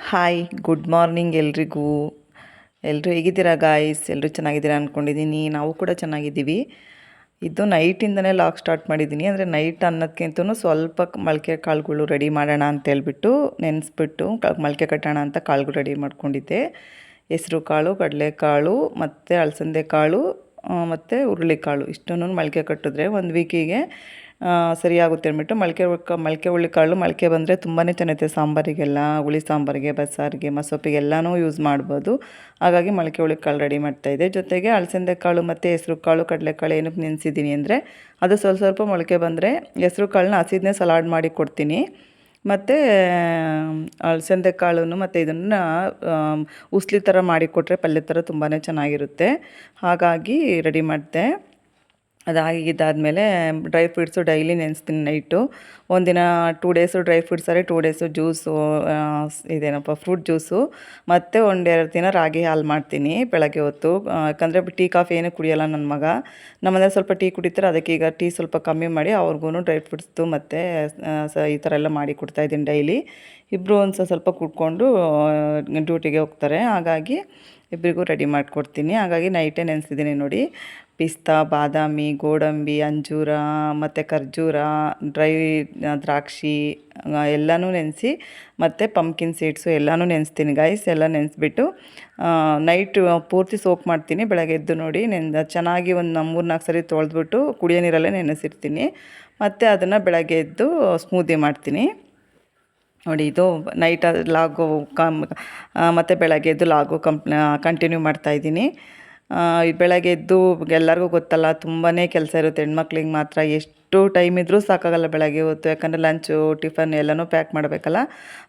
Hi good morning ಎಲ್ರಿಗೂ. ಎಲ್ಲರೂ ಹೇಗಿದ್ದೀರಾ ಗಾಯ್ಸ್? ಎಲ್ಲರೂ ಚೆನ್ನಾಗಿದ್ದೀರಾ ಅಂದ್ಕೊಂಡಿದ್ದೀನಿ. ನಾವು ಕೂಡ ಚೆನ್ನಾಗಿದ್ದೀವಿ. ಇದು ನೈಟಿಂದನೇ ಲಾಗ್ ಸ್ಟಾರ್ಟ್ ಮಾಡಿದ್ದೀನಿ. ಅಂದರೆ ನೈಟ್ ಅನ್ನೋದಕ್ಕಿಂತನೂ ಸ್ವಲ್ಪ ಮೊಳಕೆ ಕಾಳುಗಳು ರೆಡಿ ಮಾಡೋಣ ಅಂತೇಳ್ಬಿಟ್ಟು ನೆನೆಸ್ಬಿಟ್ಟು ಮೊಳಕೆ ಕಟ್ಟೋಣ ಅಂತ ಕಾಳುಗಳು ರೆಡಿ ಮಾಡ್ಕೊಂಡಿದ್ದೆ. ಹೆಸರು ಕಾಳು, ಕಡಲೆಕಾಳು ಮತ್ತು ಅಲಸಂದೆ ಕಾಳು ಮತ್ತು ಹುರುಳಿಕಾಳು ಇಷ್ಟನ್ನು ಮೊಳಕೆ ಕಟ್ಟಿದ್ರೆ ಒಂದು ವೀಕಿಗೆ ಸರಿಯಾಗುತ್ತೆ ಅಂದ್ಬಿಟ್ಟು ಮೊಳಕೆ ಹುರುಳಿಕಾಳು ಮೊಳಕೆ ಬಂದರೆ ತುಂಬಾ ಚೆನ್ನಾಗಿರುತ್ತೆ. ಸಾಂಬಾರಿಗೆಲ್ಲ, ಹುಳಿ ಸಾಂಬಾರಿಗೆ, ಬಸ್ಸಾರಿಗೆ, ಮಸೊಪ್ಪಿಗೆ ಎಲ್ಲನೂ ಯೂಸ್ ಮಾಡ್ಬೋದು. ಹಾಗಾಗಿ ಮೊಳಕೆ ಹುರುಳಿಕಾಳು ರೆಡಿ ಮಾಡ್ತಾಯಿದ್ದೆ. ಜೊತೆಗೆ ಅಲಸಂದೆ ಕಾಳು ಮತ್ತು ಹೆಸರು ಕಾಳು, ಕಡಲೆಕಾಳು ಏನಕ್ಕೆ ನೆನೆಸಿದ್ದೀನಿ ಅಂದರೆ ಅದು ಸ್ವಲ್ಪ ಮೊಳಕೆ ಬಂದರೆ ಹೆಸರು ಕಾಳನ್ನ ಹಸಿದನ್ನೇ ಸಲಾಡ್ ಮಾಡಿ ಕೊಡ್ತೀನಿ. ಮತ್ತು ಅಲಸಂದೆ ಕಾಳನ್ನು ಮತ್ತು ಇದನ್ನು ಉಸ್ಲಿ ಥರ ಮಾಡಿಕೊಟ್ರೆ ಪಲ್ಯ ಥರ ತುಂಬಾ ಚೆನ್ನಾಗಿರುತ್ತೆ. ಹಾಗಾಗಿ ರೆಡಿ ಮಾಡಿದೆ. ಅದಾಗಿದ್ದಾದಮೇಲೆ ಡ್ರೈ ಫ್ರೂಟ್ಸು ಡೈಲಿ ನೆನೆಸ್ತೀನಿ ನೈಟು. ಒಂದಿನ 2 ಡೇಸು ಡ್ರೈ ಫ್ರೂಟ್ಸ್ ಆದರೆ 2 ಡೇಸು ಜ್ಯೂಸು ಇದೇನಪ್ಪ ಫ್ರೂಟ್ ಜ್ಯೂಸು ಮತ್ತು 1-2 ದಿನ ರಾಗಿ ಹಾಲು ಮಾಡ್ತೀನಿ ಬೆಳಗ್ಗೆ ಹೊತ್ತು. ಯಾಕಂದರೆ ಟೀ ಕಾಫಿ ಏನೂ ಕುಡಿಯೋಲ್ಲ ನನ್ನ ಮಗ. ನಮ್ಮನೇಲಿ ಸ್ವಲ್ಪ ಟೀ ಕುಡಿತಾರೆ, ಅದಕ್ಕೆ ಈಗ ಟೀ ಸ್ವಲ್ಪ ಕಮ್ಮಿ ಮಾಡಿ ಅವ್ರಿಗೂ ಡ್ರೈ ಫ್ರೂಟ್ಸ್ದು ಮತ್ತು ಈ ಥರ ಎಲ್ಲ ಮಾಡಿ ಕೊಡ್ತಾಯಿದ್ದೀನಿ ಡೈಲಿ. ಇಬ್ಬರು ಸ್ವಲ್ಪ ಕುಡ್ಕೊಂಡು ಡ್ಯೂಟಿಗೆ ಹೋಗ್ತಾರೆ. ಹಾಗಾಗಿ ಇಬ್ಬರಿಗೂ ರೆಡಿ ಮಾಡಿಕೊಡ್ತೀನಿ. ಹಾಗಾಗಿ ನೈಟೇ ನೆನೆಸಿದ್ದೀನಿ ನೋಡಿ. ಪಿಸ್ತಾ, ಬಾದಾಮಿ, ಗೋಡಂಬಿ, ಅಂಜೂರ ಮತ್ತು ಖರ್ಜೂರ, ಡ್ರೈ ದ್ರಾಕ್ಷಿ ಎಲ್ಲನೂ ನೆನೆಸಿ ಮತ್ತು ಪಂಪ್ಕಿನ್ ಸೀಡ್ಸು ಎಲ್ಲನೂ ನೆನೆಸ್ತೀನಿ ಗೈಸ್. ಎಲ್ಲ ನೆನೆಸ್ಬಿಟ್ಟು ನೈಟ್ ಪೂರ್ತಿ ಸೋಕ್ ಮಾಡ್ತೀನಿ. ಬೆಳಗ್ಗೆ ಎದ್ದು ನೋಡಿ ಚೆನ್ನಾಗಿ ಒಂದು 3-4 ಸರಿ ತೊಳೆದ್ಬಿಟ್ಟು ಕುಡಿಯೋ ನೀರಲ್ಲೇ ನೆನೆಸಿರ್ತೀನಿ. ಮತ್ತು ಅದನ್ನು ಬೆಳಗ್ಗೆ ಎದ್ದು ಸ್ಮೂದಿ ಮಾಡ್ತೀನಿ ನೋಡಿ. ಇದು ನೈಟ್ ಲಾಗು ಮತ್ತು ಬೆಳಗ್ಗೆ ಎದ್ದು ಲಾಗು ಕಂಟಿನ್ಯೂ ಮಾಡ್ತಾಯಿದ್ದೀನಿ. ಬೆಳಗ್ಗೆ ಎದ್ದು ಎಲ್ಲರಿಗೂ ಗೊತ್ತಲ್ಲ, ತುಂಬಾ ಕೆಲಸ ಇರುತ್ತೆ ಹೆಣ್ಮಕ್ಳಿಗೆ ಮಾತ್ರ. ಎಷ್ಟು ಟೈಮ್ ಇದ್ದರೂ ಸಾಕಾಗಲ್ಲ ಬೆಳಗ್ಗೆ ಹೊತ್ತು. ಯಾಕಂದರೆ ಲಂಚು, ಟಿಫನ್ ಎಲ್ಲನೂ ಪ್ಯಾಕ್ ಮಾಡಬೇಕಲ್ಲ.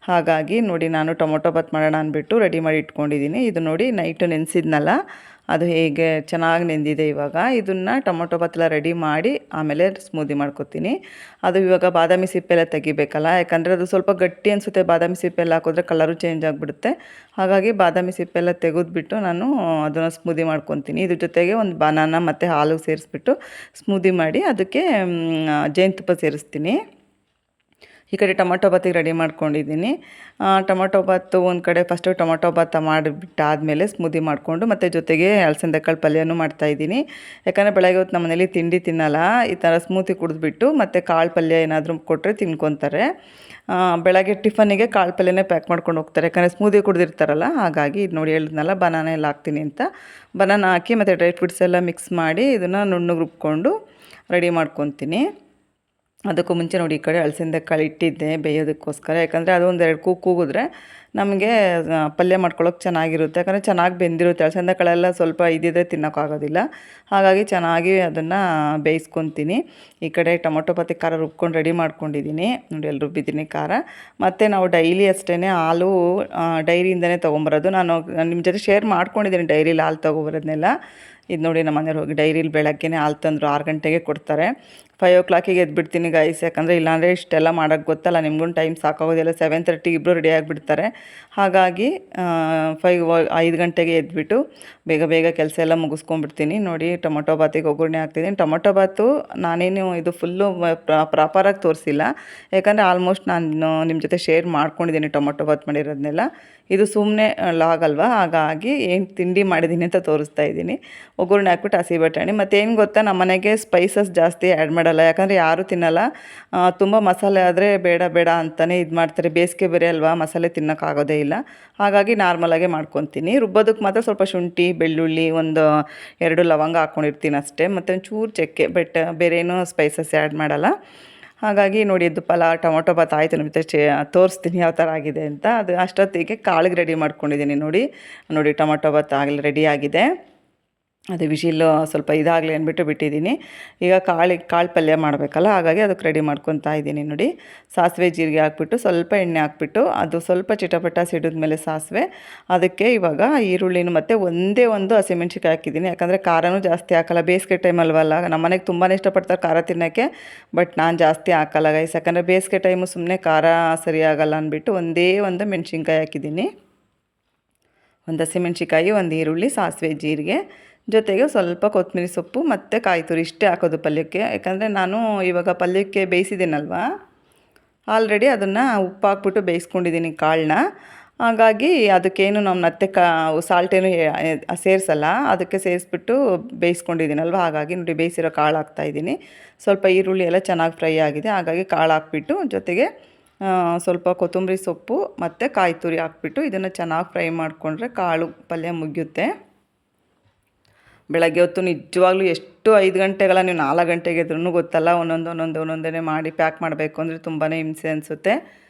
ಹಾಗಾಗಿ ನೋಡಿ ನಾನು ಟೊಮೊಟೊ ಬಾತ್ ಮಾಡೋಣ ಅಂದ್ಬಿಟ್ಟು ರೆಡಿ ಮಾಡಿ ಇಟ್ಕೊಂಡಿದ್ದೀನಿ. ಇದು ನೋಡಿ ನೈಟು ನೆನೆಸಿದ್ನಲ್ಲ, ಅದು ಹೇಗೆ ಚೆನ್ನಾಗಿ ನೆಂದಿದೆ ಇವಾಗ. ಇದನ್ನು ಟೊಮೊಟೊ ಬಾತೆಲ್ಲ ರೆಡಿ ಮಾಡಿ ಆಮೇಲೆ ಸ್ಮೂದಿ ಮಾಡ್ಕೊತೀನಿ. ಅದು ಇವಾಗ ಬಾದಾಮಿ ಸಿಪ್ಪೆಲ್ಲ ತೆಗಿಬೇಕಲ್ಲ, ಯಾಕಂದರೆ ಅದು ಸ್ವಲ್ಪ ಗಟ್ಟಿ ಅನಿಸುತ್ತೆ. ಬಾದಾಮಿ ಸಿಪ್ಪೆಲ್ಲ ಹಾಕಿದ್ರೆ ಕಲರು ಚೇಂಜ್ ಆಗಿಬಿಡುತ್ತೆ. ಹಾಗಾಗಿ ಬಾದಾಮಿ ಸಿಪ್ಪೆಲ್ಲ ತೆಗೆದ್ಬಿಟ್ಟು ನಾನು ಅದನ್ನು ಸ್ಮೂದಿ ಮಾಡ್ಕೊತೀನಿ. ಇದ್ರ ಜೊತೆಗೆ ಒಂದು ಬನಾನ ಮತ್ತು ಹಾಲು ಸೇರಿಸ್ಬಿಟ್ಟು ಸ್ಮೂದಿ ಮಾಡಿ ಅದಕ್ಕೆ ಜೇನುತುಪ್ಪ ಸೇರಿಸ್ತೀನಿ. ಈ ಕಡೆ ಟೊಮೊಟೊ ಬಾತಿಗೆ ರೆಡಿ ಮಾಡ್ಕೊಂಡಿದ್ದೀನಿ. ಟೊಮೊಟೊ ಬಾತು ಒಂದು ಕಡೆ ಫಸ್ಟು ಟೊಮೊಟೊ ಬಾತ್ ಮಾಡಿಬಿಟ್ಟಾದಮೇಲೆ ಸ್ಮೂದಿ ಮಾಡಿಕೊಂಡು ಮತ್ತು ಜೊತೆಗೆ ಅಲಸಂದೆ ಕಾಳು ಪಲ್ಯನೂ ಮಾಡ್ತಾಯಿದ್ದೀನಿ. ಯಾಕಂದರೆ ಬೆಳಗ್ಗೆ ಹೊತ್ತು ನಮ್ಮ ಮನೇಲಿ ತಿಂಡಿ ತಿನ್ನಲ್ಲ. ಈ ಥರ ಸ್ಮೂದಿ ಕುಡಿದ್ಬಿಟ್ಟು ಮತ್ತು ಕಾಳು ಪಲ್ಯ ಏನಾದರೂ ಕೊಟ್ಟರೆ ತಿನ್ಕೊತಾರೆ. ಬೆಳಗ್ಗೆ ಟಿಫನ್ನಿಗೆ ಕಾಳು ಪಲ್ಯನೇ ಪ್ಯಾಕ್ ಮಾಡ್ಕೊಂಡು ಹೋಗ್ತಾರೆ, ಯಾಕಂದರೆ ಸ್ಮೂದಿ ಕುಡಿದಿರ್ತಾರಲ್ಲ. ಹಾಗಾಗಿ ಇದು ನೋಡಿ ಹೇಳಿದ್ನಲ್ಲ ಬನಾನ ಎಲ್ಲ ಹಾಕ್ತೀನಿ ಅಂತ. ಬನಾನ ಹಾಕಿ ಮತ್ತು ಡ್ರೈ ಫ್ರೂಟ್ಸ್ ಎಲ್ಲ ಮಿಕ್ಸ್ ಮಾಡಿ ಇದನ್ನು ನುಣ್ಣಗೆ ರುಬ್ಕೊಂಡು ರೆಡಿ ಮಾಡ್ಕೊತೀನಿ. ಅದಕ್ಕೂ ಮುಂಚೆ ನೋಡಿ ಈ ಕಡೆ ಅಲಸಂದೆ ಕಾಳು ಇಟ್ಟಿದ್ದೆ ಬೇಯೋದಕ್ಕೋಸ್ಕರ. ಯಾಕಂದರೆ ಅದು 1-2 ಕೂಗಿದ್ರೆ ನಮಗೆ ಪಲ್ಯ ಮಾಡ್ಕೊಳ್ಳೋಕೆ ಚೆನ್ನಾಗಿರುತ್ತೆ. ಯಾಕಂದರೆ ಚೆನ್ನಾಗಿ ಬೆಂದಿರುತ್ತೆ. ಅಲಸಂದೆ ಕಾಳೆಲ್ಲ ಸ್ವಲ್ಪ ಇದ್ದಿದ್ರೆ ತಿನ್ನೋಕ್ಕಾಗೋದಿಲ್ಲ. ಹಾಗಾಗಿ ಚೆನ್ನಾಗಿ ಅದನ್ನು ಬೇಯಿಸ್ಕೊತೀನಿ. ಈ ಕಡೆ ಟೊಮೊಟೊ ಬಾತಿಗೆ ಖಾರ ರುಬ್ಕೊಂಡು ರೆಡಿ ಮಾಡ್ಕೊಂಡಿದ್ದೀನಿ ನೋಡಿ. ಅಲ್ಲಿ ರುಬ್ಬಿದ್ದೀನಿ ಖಾರ. ಮತ್ತು ನಾವು ಡೈಲಿ ಅಷ್ಟೇ ಹಾಲು ಡೈರಿಯಿಂದನೇ ತೊಗೊಂಬರೋದು. ನಾನು ನಿಮ್ಮ ಜೊತೆ ಶೇರ್ ಮಾಡ್ಕೊಂಡಿದ್ದೀನಿ ಡೈರಿಲಿ ಹಾಲು ತೊಗೊಬರೋದನ್ನೆಲ್ಲ. ಇದು ನೋಡಿ ನಮ್ಮ ಮನೆಯವ್ರು ಹೋಗಿ ಡೈರಿಲಿ ಬೆಳಗ್ಗೆನೇ ಹಾಲು ತಂದರು. 6 ಗಂಟೆಗೆ ಕೊಡ್ತಾರೆ. 5 o'clock ಎದ್ಬಿಡ್ತೀನಿ ಗೈಸ್. ಯಾಕಂದರೆ ಇಲ್ಲಾಂದರೆ ಇಷ್ಟೆಲ್ಲ ಮಾಡೋಕ್ಕೆ ಗೊತ್ತಲ್ಲ ನಿಮಗೂ, ಟೈಮ್ ಸಾಕಾಗೋದಿಲ್ಲ. 7:30 ಇಬ್ಬರು ರೆಡಿ ಆಗಿಬಿಡ್ತಾರೆ. ಹಾಗಾಗಿ 5 ಗಂಟೆಗೆ ಎದ್ಬಿಟ್ಟು ಬೇಗ ಕೆಲಸ ಎಲ್ಲ ಮುಗಿಸ್ಕೊಂಡ್ಬಿಡ್ತೀನಿ ನೋಡಿ. ಟೊಮೊಟೊ ಬಾತಿಗೆ ಒಗ್ಗರಣೆ ಹಾಕ್ತಿದ್ದೀನಿ. ಟೊಮೊಟೊ ಬಾತು ನಾನೇನು ಇದು ಫುಲ್ಲು ಪ್ರಾಪರಾಗಿ ತೋರಿಸಿಲ್ಲ, ಯಾಕಂದರೆ ಆಲ್ಮೋಸ್ಟ್ ನಾನು ನಿಮ್ಮ ಜೊತೆ ಶೇರ್ ಮಾಡ್ಕೊಂಡಿದ್ದೀನಿ ಟೊಮೊಟೊ ಬಾತ್ ಮಾಡಿರೋದನ್ನೆಲ್ಲ. ಇದು ಸುಮ್ಮನೆ ಲಾಗ್ ಅಲ್ವಾ, ಹಾಗಾಗಿ ಏನು ತಿಂಡಿ ಮಾಡಿದ್ದೀನಿ ಅಂತ ತೋರಿಸ್ತಾ ಇದ್ದೀನಿ. ಒಗ್ಗರಣೆ ಹಾಕ್ಬಿಟ್ಟು ಹಸಿ ಬಟಾಣಿ ಮತ್ತು ಏನು ಗೊತ್ತಾ, ನಮ್ಮ ಮನೆಗೆ ಸ್ಪೈಸಸ್ ಜಾಸ್ತಿ ಆ್ಯಡ್ ಮಾಡಲ್ಲ. ಯಾಕಂದರೆ ಯಾರೂ ತಿನ್ನಲ್ಲ. ತುಂಬ ಮಸಾಲೆ ಆದರೆ ಬೇಡ ಅಂತಲೇ ಇದು ಮಾಡ್ತಾರೆ. ಬೇಸಿಗೆ ಬೇರೆ ಅಲ್ವಾ, ಮಸಾಲೆ ತಿನ್ನೋಕ್ಕಾಗೋದೇ ಇಲ್ಲ. ಹಾಗಾಗಿ ನಾರ್ಮಲಾಗೆ ಮಾಡ್ಕೊತೀನಿ. ರುಬ್ಬೋದಕ್ಕೆ ಮಾತ್ರ ಸ್ವಲ್ಪ ಶುಂಠಿ, ಬೆಳ್ಳುಳ್ಳಿ, 1-2 ಲವಂಗ ಹಾಕ್ಕೊಂಡಿರ್ತೀನಿ ಅಷ್ಟೇ. ಮತ್ತು ಒಂಚೂರು ಚಕ್ಕೆ, ಬೇರೆ ಏನೂ ಸ್ಪೈಸಸ್ ಆ್ಯಡ್ ಮಾಡಲ್ಲ. ಹಾಗಾಗಿ ನೋಡಿ ಇದು ಟೊಮೊಟೊ ಬಾತ್ ಆಯಿತು. ನಿಮಗೆ ತೋರಿಸ್ತೀನಿ ಯಾವ ಥರ ಆಗಿದೆ ಅಂತ. ಅದು ಅಷ್ಟೊತ್ತಿಗೆ ಕಾಳಿಗೆ ರೆಡಿ ಮಾಡ್ಕೊಂಡಿದ್ದೀನಿ ನೋಡಿ ಟೊಮೊಟೊ ಬಾತ್ ಆಗಲಿ ರೆಡಿ ಆಗಿದೆ. ಅದು ವಿಶಿಲ್ಲು ಸ್ವಲ್ಪ ಇದಾಗಲಿ ಅಂದ್ಬಿಟ್ಟು ಬಿಟ್ಟಿದ್ದೀನಿ. ಈಗ ಕಾಳು ಪಲ್ಯ ಮಾಡಬೇಕಲ್ಲ, ಹಾಗಾಗಿ ಅದಕ್ಕೆ ರೆಡಿ ಮಾಡ್ಕೊತಾ ಇದ್ದೀನಿ ನೋಡಿ. ಸಾಸಿವೆ ಜೀರಿಗೆ ಹಾಕ್ಬಿಟ್ಟು ಸ್ವಲ್ಪ ಎಣ್ಣೆ ಹಾಕ್ಬಿಟ್ಟು ಅದು ಸ್ವಲ್ಪ ಚಿಟಪಟ ಸಿಡಿದ್ಮೇಲೆ ಸಾಸಿವೆ, ಅದಕ್ಕೆ ಇವಾಗ ಈರುಳ್ಳಿನೂ ಮತ್ತು ಒಂದೇ ಒಂದು ಹಸಿಮೆಣ್ಸಿಕಾಯಿ ಹಾಕಿದ್ದೀನಿ. ಯಾಕಂದರೆ ಖಾರನೂ ಜಾಸ್ತಿ ಹಾಕಲ್ಲ. ಬೇಸಿಗೆ ಟೈಮ್ ಅಲ್ವಲ್ಲ, ನಮ್ಮ ಮನೆಗೆ ತುಂಬಾ ಇಷ್ಟಪಡ್ತಾರೆ ಖಾರ ತಿನ್ನೋಕ್ಕೆ. ಬಟ್ ನಾನು ಜಾಸ್ತಿ ಹಾಕಲ್ಲ ಗೈಸ್, ಯಾಕಂದರೆ ಬೇಸಿಗೆ ಟೈಮು ಸುಮ್ಮನೆ ಖಾರ ಸರಿಯಾಗಲ್ಲ ಅಂದ್ಬಿಟ್ಟು ಒಂದೇ ಒಂದು ಮೆಣಸಿನ್ಕಾಯಿ ಹಾಕಿದ್ದೀನಿ. ಒಂದು ಹಸಿಮೆಣ್ಸಿಕಾಯಿ, ಒಂದು ಈರುಳ್ಳಿ, ಸಾಸಿವೆ ಜೀರಿಗೆ, ಜೊತೆಗೆ ಸ್ವಲ್ಪ ಕೊತ್ತಂಬರಿ ಸೊಪ್ಪು ಮತ್ತು ಕಾಯಿ ತುರಿ ಇಷ್ಟೇ ಹಾಕೋದು ಪಲ್ಯಕ್ಕೆ. ಯಾಕಂದರೆ ನಾನು ಇವಾಗ ಪಲ್ಯಕ್ಕೆ ಬೇಯಿಸಿದ್ದೀನಲ್ವ, ಆಲ್ರೆಡಿ ಅದನ್ನು ಉಪ್ಪು ಹಾಕ್ಬಿಟ್ಟು ಬೇಯಿಸ್ಕೊಂಡಿದ್ದೀನಿ ಕಾಳನ್ನ. ಹಾಗಾಗಿ ಅದಕ್ಕೇನು ನಮ್ಮ ಮತ್ತೆ ಸಾಲ್ಟೇನು ಸೇರಿಸಲ್ಲ, ಅದಕ್ಕೆ ಸೇರಿಸ್ಬಿಟ್ಟು ಬೇಯಿಸ್ಕೊಂಡಿದ್ದೀನಲ್ವ, ಹಾಗಾಗಿ ನೋಡಿ ಬೇಯಿಸಿರೋ ಕಾಳು ಹಾಕ್ತಾಯಿದ್ದೀನಿ. ಸ್ವಲ್ಪ ಈರುಳ್ಳಿ ಎಲ್ಲ ಚೆನ್ನಾಗಿ ಫ್ರೈ ಆಗಿದೆ, ಹಾಗಾಗಿ ಕಾಳು ಹಾಕ್ಬಿಟ್ಟು ಜೊತೆಗೆ ಸ್ವಲ್ಪ ಕೊತ್ತಂಬರಿ ಸೊಪ್ಪು ಮತ್ತು ಕಾಯಿ ತುರಿ ಹಾಕ್ಬಿಟ್ಟು ಇದನ್ನು ಚೆನ್ನಾಗಿ ಫ್ರೈ ಮಾಡಿಕೊಂಡ್ರೆ ಕಾಳು ಪಲ್ಯ ಮುಗಿಯುತ್ತೆ. ಬೆಳಗ್ಗೆ ಹೊತ್ತು ನಿಜವಾಗ್ಲೂ ಎಷ್ಟು 5 ಗಂಟೆಗೆಲ್ಲ ನೀವು 4 ಗಂಟೆಗೆ ಎದ್ರೂ ಗೊತ್ತಲ್ಲ, ಒಂದೊಂದೇ ಮಾಡಿ ಪ್ಯಾಕ್ ಮಾಡಬೇಕು ಅಂದರೆ ತುಂಬಾ ಹಿಂಸೆ ಅನಿಸುತ್ತೆ.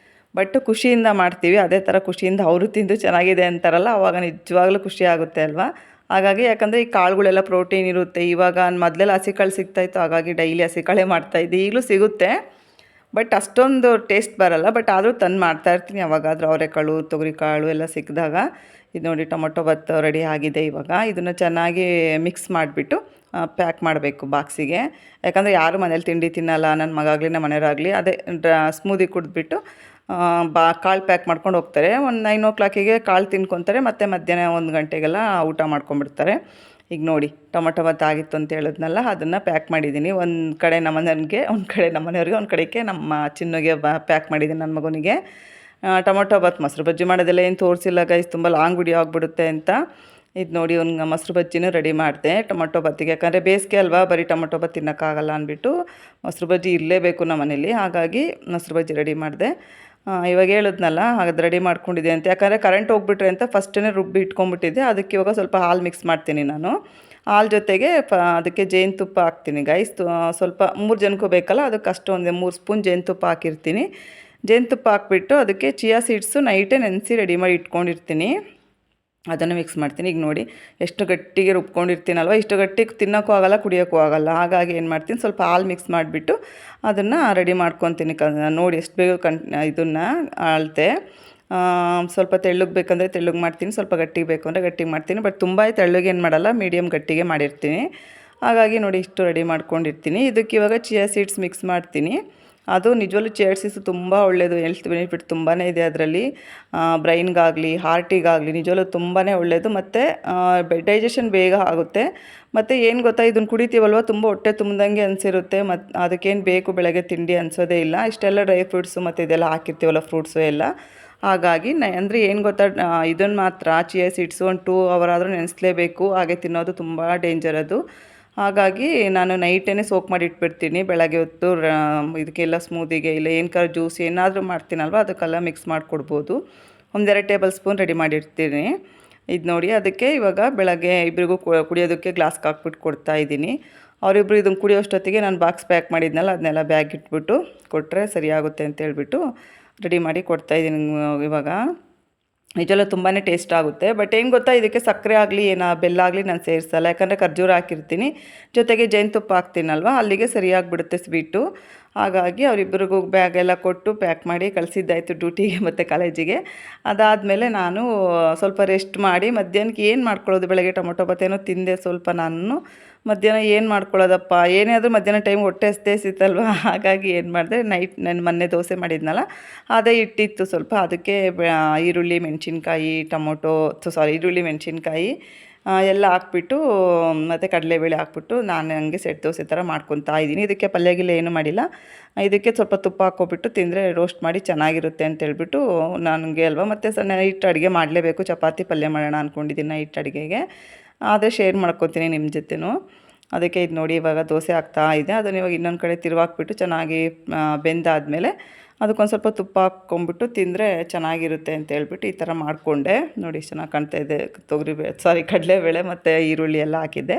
ಬಟ್ ಖುಷಿಯಿಂದ ಮಾಡ್ತೀವಿ, ಅದೇ ಥರ ಖುಷಿಯಿಂದ ಅವರು ತಿಂದು ಚೆನ್ನಾಗಿದೆ ಅಂತಾರಲ್ಲ, ಆವಾಗ ನಿಜವಾಗ್ಲೂ ಖುಷಿ ಆಗುತ್ತೆ ಅಲ್ವಾ. ಹಾಗಾಗಿ ಯಾಕಂದರೆ ಈ ಕಾಳುಗಳೆಲ್ಲ ಪ್ರೋಟೀನ್ ಇರುತ್ತೆ. ಇವಾಗ ಮೊದಲೆಲ್ಲ ಹಸಿಕಾಳು ಸಿಗ್ತಾಯಿತ್ತು, ಹಾಗಾಗಿ ಡೈಲಿ ಹಸಿಕಾಳೇ ಮಾಡ್ತಾಯಿದ್ದೆ. ಈಗಲೂ ಸಿಗುತ್ತೆ, ಬಟ್ ಅಷ್ಟೊಂದು ಟೇಸ್ಟ್ ಬರೋಲ್ಲ. ಬಟ್ ಆದರೂ ತಂದು ಮಾಡ್ತಾಯಿರ್ತೀನಿ ಯಾವಾಗಾದರೂ, ಅವರೆಕಾಳು ತೊಗರಿಕಾಳು ಎಲ್ಲ ಸಿಕ್ಕಿದಾಗ. ಇದು ನೋಡಿ ಟೊಮೊಟೊ ಬಾತ್ ರೆಡಿ ಆಗಿದೆ. ಇವಾಗ ಇದನ್ನು ಚೆನ್ನಾಗಿ ಮಿಕ್ಸ್ ಮಾಡಿಬಿಟ್ಟು ಪ್ಯಾಕ್ ಮಾಡಬೇಕು ಬಾಕ್ಸಿಗೆ. ಯಾಕಂದರೆ ಯಾರು ಮನೇಲಿ ತಿಂಡಿ ತಿನ್ನಲ್ಲ, ನನ್ನ ಮಗ ಆಗಲಿ ನಮ್ಮ ಮನೆಯವರಾಗಲಿ ಅದೇ ಸ್ಮೂದಿ ಕುಡಿದ್ಬಿಟ್ಟು ಕಾಳು ಪ್ಯಾಕ್ ಮಾಡ್ಕೊಂಡು ಹೋಗ್ತಾರೆ. ಒಂದು 9 o'clock ಕಾಳು ತಿನ್ಕೊತಾರೆ, ಮತ್ತು ಮಧ್ಯಾಹ್ನ 1 ಗಂಟೆಗೆಲ್ಲ ಊಟ ಮಾಡ್ಕೊಂಬಿಡ್ತಾರೆ. ಈಗ ನೋಡಿ ಟೊಮೊಟೊ ಬಾತ್ ಆಗಿತ್ತು ಅಂತ ಹೇಳಿದ್ನಲ್ಲ, ಅದನ್ನು ಪ್ಯಾಕ್ ಮಾಡಿದ್ದೀನಿ. ಒಂದು ಕಡೆ ನಮ್ಮ ಮನೆಯವ್ರಿಗೆ, ಒಂದು ಕಡೆ ನಮ್ಮ ಮನೆಯವ್ರಿಗೆ, ಒಂದು ಕಡೆಗೆ ನಮ್ಮ ಚಿನ್ನುಗೆ ಪ್ಯಾಕ್ ಮಾಡಿದ್ದೀನಿ ನನ್ನ ಮಗನಿಗೆ. ಟೊಮೊಟೊ ಬಾತ್ ಮೊಸರು ಬಜ್ಜಿ ಮಾಡೋದೆಲ್ಲ ಏನು ತೋರಿಸಿಲ್ಲ ಗೈಸ್, ತುಂಬ ಲಾಂಗ್ ವಿಡಿಯೋ ಆಗಿಬಿಡುತ್ತೆ ಅಂತ. ಇದು ನೋಡಿ ಒಂದು ಮೊಸರು ಬಜ್ಜಿನೂ ರೆಡಿ ಮಾಡಿದೆ ಟೊಮೊಟೊ ಬಾತಿಗೆ. ಯಾಕಂದರೆ ಬೇಸಿಗೆ ಅಲ್ವಾ, ಬರೀ ಟೊಮೊಟೊ ಬಾತ್ ತಿನ್ನೋಕ್ಕಾಗಲ್ಲ ಅಂದ್ಬಿಟ್ಟು ಮೊಸರು ಬಜ್ಜಿ ಇರಲೇಬೇಕು ನಮ್ಮ ಮನೇಲಿ, ಹಾಗಾಗಿ ಮೊಸರು ಬಜ್ಜಿ ರೆಡಿ ಮಾಡಿದೆ. ಇವಾಗ ಹೇಳಿದ್ನಲ್ಲ, ಹಾಗಾದ್ರೆ ರೆಡಿ ಮಾಡ್ಕೊಂಡಿದ್ದೆ ಅಂತ. ಯಾಕಂದರೆ ಕರೆಂಟ್ ಹೋಗ್ಬಿಟ್ರೆ ಅಂತ ಫಸ್ಟೇ ರುಬ್ಬಿ ಇಟ್ಕೊಂಡ್ಬಿಟ್ಟಿದ್ದೆ. ಅದಕ್ಕೆ ಇವಾಗ ಸ್ವಲ್ಪ ಹಾಲು ಮಿಕ್ಸ್ ಮಾಡ್ತೀನಿ ನಾನು. ಹಾಲು ಜೊತೆಗೆ ಅದಕ್ಕೆ ಜೇನುತುಪ್ಪ ಹಾಕ್ತೀನಿ ಗೈಸ್. ಸ್ವಲ್ಪ 3 ಜನಕ್ಕೂ ಬೇಕಲ್ಲ, ಅದಕ್ಕೆ ಅಷ್ಟೊಂದು 3 ಸ್ಪೂನ್ ಜೇನುತುಪ್ಪ ಹಾಕಿರ್ತೀನಿ. ಜೇನುತುಪ್ಪ ಹಾಕ್ಬಿಟ್ಟು ಅದಕ್ಕೆ ಚಿಯಾ ಸೀಡ್ಸು ನೈಟೇ ನೆನೆಸಿ ರೆಡಿ ಮಾಡಿ ಇಟ್ಕೊಂಡಿರ್ತೀನಿ, ಅದನ್ನು ಮಿಕ್ಸ್ ಮಾಡ್ತೀನಿ. ಈಗ ನೋಡಿ ಎಷ್ಟು ಗಟ್ಟಿಗೆ ರುಬ್ಕೊಂಡಿರ್ತೀನಲ್ವ, ಇಷ್ಟು ಗಟ್ಟಿಗೆ ತಿನ್ನೋಕ್ಕೂ ಆಗೋಲ್ಲ, ಕುಡಿಯೋಕ್ಕೂ ಆಗೋಲ್ಲ. ಹಾಗಾಗಿ ಏನು ಮಾಡ್ತೀನಿ, ಸ್ವಲ್ಪ ಹಾಲು ಮಿಕ್ಸ್ ಮಾಡಿಬಿಟ್ಟು ಅದನ್ನು ರೆಡಿ ಮಾಡ್ಕೊತೀನಿ. ನೋಡಿ ಎಷ್ಟು ಬೇಗ ಇದನ್ನು ಅಳತೆ. ಸ್ವಲ್ಪ ತೆಳ್ಳಗೆ ಬೇಕಂದರೆ ತೆಳ್ಳಗೆ ಮಾಡ್ತೀನಿ, ಸ್ವಲ್ಪ ಗಟ್ಟಿಗೆ ಬೇಕು ಅಂದರೆ ಗಟ್ಟಿಗೆ ಮಾಡ್ತೀನಿ. ಬಟ್ ತುಂಬ ತೆಳ್ಳಗೆ ಏನು ಮಾಡಲ್ಲ, ಮೀಡಿಯಮ್ ಗಟ್ಟಿಗೆ ಮಾಡಿರ್ತೀನಿ. ಹಾಗಾಗಿ ನೋಡಿ ಇಷ್ಟು ರೆಡಿ ಮಾಡ್ಕೊಂಡಿರ್ತೀನಿ. ಇದಕ್ಕೆ ಇವಾಗ ಚಿಯಾ ಸೀಡ್ಸ್ ಮಿಕ್ಸ್ ಮಾಡ್ತೀನಿ. ಅದು ನಿಜವಲ್ಲೂ ಚಿಯಾ ಸೀಡ್ಸ್ ತುಂಬ ಒಳ್ಳೆಯದು, ಹೆಲ್ತ್ ಬೆನಿಫಿಟ್ ತುಂಬಾ ಇದೆ ಅದರಲ್ಲಿ. ಬ್ರೈನ್ಗಾಗಲಿ ಹಾರ್ಟಿಗಾಗಲಿ ನಿಜವಲ್ಲೂ ತುಂಬಾ ಒಳ್ಳೆಯದು. ಮತ್ತು ಡೈಜೆಷನ್ ಬೇಗ ಆಗುತ್ತೆ. ಮತ್ತು ಏನು ಗೊತ್ತಾ, ಇದನ್ನು ಕುಡಿತೀವಲ್ವ, ತುಂಬ ಹೊಟ್ಟೆ ತುಂಬ್ದಂಗೆ ಅನಿಸಿರುತ್ತೆ. ಮತ್ತು ಅದಕ್ಕೇನು ಬೇಕು ಬೆಳಗ್ಗೆ ತಿಂಡಿ ಅನಿಸೋದೇ ಇಲ್ಲ. ಇಷ್ಟೆಲ್ಲ ಡ್ರೈ ಫ್ರೂಟ್ಸು ಮತ್ತು ಇದೆಲ್ಲ ಹಾಕಿರ್ತೀವಲ್ಲ, ಫ್ರೂಟ್ಸು ಎಲ್ಲ. ಹಾಗಾಗಿ ಅಂದರೆ ಏನು ಗೊತ್ತಾ, ಇದನ್ನು ಮಾತ್ರ ಚಿಯಾ ಸೀಡ್ಸು ಒಂದು 2 hour ಆದರೂ ನೆನೆಸಲೇಬೇಕು. ಹಾಗೆ ತಿನ್ನೋದು ತುಂಬ ಡೇಂಜರ್ ಅದು. ಹಾಗಾಗಿ ನಾನು ನೈಟೇ ಸೋಕ್ ಮಾಡಿ ಇಟ್ಬಿಡ್ತೀನಿ. ಬೆಳಗ್ಗೆ ಹೊತ್ತು ಇದಕ್ಕೆಲ್ಲ ಸ್ಮೂದಿಗೆ ಇಲ್ಲ ಏನಕ್ಕಾದ್ರೂ ಜ್ಯೂಸ್ ಏನಾದರೂ ಮಾಡ್ತೀನಲ್ವ, ಅದಕ್ಕೆಲ್ಲ ಮಿಕ್ಸ್ ಮಾಡಿಕೊಡ್ಬೋದು. 1-2 ಟೇಬಲ್ ಸ್ಪೂನ್ ರೆಡಿ ಮಾಡಿರ್ತೀನಿ. ಇದು ನೋಡಿ, ಅದಕ್ಕೆ ಇವಾಗ ಬೆಳಗ್ಗೆ ಇಬ್ಬರಿಗೂ ಕುಡಿಯೋದಕ್ಕೆ ಗ್ಲಾಸ್ಗೆ ಹಾಕ್ಬಿಟ್ಟು ಕೊಡ್ತಾಯಿದ್ದೀನಿ. ಅವರಿಬ್ಬರು ಇದನ್ನು ಕುಡಿಯೋಷ್ಟೊತ್ತಿಗೆ ನಾನು ಬಾಕ್ಸ್ ಪ್ಯಾಕ್ ಮಾಡಿದ್ನಲ್ಲ, ಅದನ್ನೆಲ್ಲ ಬ್ಯಾಗ್ ಇಟ್ಬಿಟ್ಟು ಕೊಟ್ಟರೆ ಸರಿಯಾಗುತ್ತೆ ಅಂತೇಳ್ಬಿಟ್ಟು ರೆಡಿ ಮಾಡಿ ಕೊಡ್ತಾಯಿದ್ದೀನಿ ಇವಾಗ. ನಿಜವಲ್ಲ ತುಂಬಾ ಟೇಸ್ಟ್ ಆಗುತ್ತೆ. ಬಟ್ ಏನು ಗೊತ್ತಾ, ಇದಕ್ಕೆ ಸಕ್ಕರೆ ಆಗಲಿ ಬೆಲ್ಲ ಆಗಲಿ ನಾನು ಸೇರಿಸಲ್ಲ. ಯಾಕಂದರೆ ಖರ್ಜೂರ ಹಾಕಿರ್ತೀನಿ, ಜೊತೆಗೆ ಜೇನುತುಪ್ಪ ಹಾಕ್ತೀನಲ್ವ, ಅಲ್ಲಿಗೆ ಸರಿಯಾಗಿಬಿಡುತ್ತೆ ಸ್ವೀಟು. ಹಾಗಾಗಿ ಅವರಿಬ್ಬರಿಗೂ ಬ್ಯಾಗ್ ಎಲ್ಲ ಕೊಟ್ಟು ಪ್ಯಾಕ್ ಮಾಡಿ ಕಳಿಸಿದ್ದಾಯಿತು ಡ್ಯೂಟಿಗೆ ಮತ್ತು ಕಾಲೇಜಿಗೆ. ಅದಾದಮೇಲೆ ನಾನು ಸ್ವಲ್ಪ ರೆಸ್ಟ್ ಮಾಡಿ ಮಧ್ಯಾಹ್ನಕ್ಕೆ ಏನು ಮಾಡ್ಕೊಳ್ಳೋದು, ಬೆಳಗ್ಗೆ ಟೊಮೊಟೊ ಬಾತ್ ಏನೋ ತಿಂದೆ ಸ್ವಲ್ಪ ನಾನು. ಮಧ್ಯಾಹ್ನ ಏನು ಮಾಡ್ಕೊಳ್ಳೋದಪ್ಪ, ಏನೇ ಆದರೂ ಮಧ್ಯಾಹ್ನ ಟೈಮ್ ಹೊಟ್ಟೆ ಹಸಿತಲ್ವ, ಹಾಗಾಗಿ ಏನು ಮಾಡಿದೆ, ನೈಟ್ ನಾನು ಮೊನ್ನೆ ದೋಸೆ ಮಾಡಿದ್ನಲ್ಲ, ಅದೇ ಇಟ್ಟಿತ್ತು ಸ್ವಲ್ಪ. ಅದಕ್ಕೆ ಈರುಳ್ಳಿ ಮೆಣಸಿನ್ಕಾಯಿ ಈರುಳ್ಳಿ ಮೆಣಸಿನ್ಕಾಯಿ ಎಲ್ಲ ಹಾಕ್ಬಿಟ್ಟು ಮತ್ತು ಕಡಲೆಬೇಳೆ ಹಾಕ್ಬಿಟ್ಟು ನಾನು ಹಂಗೆ ಸೆಟ್ ದೋಸೆ ಥರ ಮಾಡ್ಕೊತಾ ಇದ್ದೀನಿ. ಇದಕ್ಕೆ ಪಲ್ಯಗಿಲ್ಲ ಏನೂ ಮಾಡಿಲ್ಲ. ಇದಕ್ಕೆ ಸ್ವಲ್ಪ ತುಪ್ಪ ಹಾಕ್ಕೊಬಿಟ್ಟು ತಿಂದರೆ ರೋಸ್ಟ್ ಮಾಡಿ ಚೆನ್ನಾಗಿರುತ್ತೆ ಅಂತೇಳ್ಬಿಟ್ಟು ನನಗೆ ಅಲ್ವಾ. ಮತ್ತು ನೈಟ್ ಅಡುಗೆ ಮಾಡಲೇಬೇಕು, ಚಪಾತಿ ಪಲ್ಯ ಮಾಡೋಣ ಅಂದ್ಕೊಂಡಿದ್ದೀನಿ ನೈಟ್ ಅಡುಗೆಗೆ. ಆದರೆ ಶೇರ್ ಮಾಡ್ಕೊತೀನಿ ನಿಮ್ಮ ಜೊತೆನೂ. ಅದಕ್ಕೆ ಇದು ನೋಡಿ ಇವಾಗ ದೋಸೆ ಹಾಕ್ತಾ ಇದೆ. ಅದನ್ನು ಇವಾಗ ಇನ್ನೊಂದು ಕಡೆ ತಿರುವಾಕ್ಬಿಟ್ಟು ಚೆನ್ನಾಗಿ ಬೆಂದಾದಮೇಲೆ ಅದಕ್ಕೊಂದು ಸ್ವಲ್ಪ ತುಪ್ಪ ಹಾಕ್ಕೊಂಬಿಟ್ಟು ತಿಂದರೆ ಚೆನ್ನಾಗಿರುತ್ತೆ ಅಂತೇಳ್ಬಿಟ್ಟು ಈ ಥರ ಮಾಡಿಕೊಂಡೆ. ನೋಡಿ ಚೆನ್ನಾಗಿ ಕಾಣ್ತಾ ಇದೆ. ಕಡಲೆಬೇಳೆ ಮತ್ತು ಈರುಳ್ಳಿ ಎಲ್ಲ ಹಾಕಿದ್ದೆ,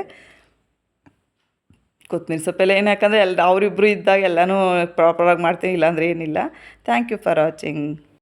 ಕೊತ್ತಂಬರಿ ಸೊಪ್ಪೆಲ್ಲ ಏನು, ಯಾಕಂದರೆ ಅವರಿಬ್ಬರು ಇದ್ದಾಗ ಎಲ್ಲನೂ ಪ್ರಾಪರಾಗಿ ಮಾಡ್ತೀನಿ, ಇಲ್ಲಾಂದರೆ ಏನಿಲ್ಲ. Thank you for watching.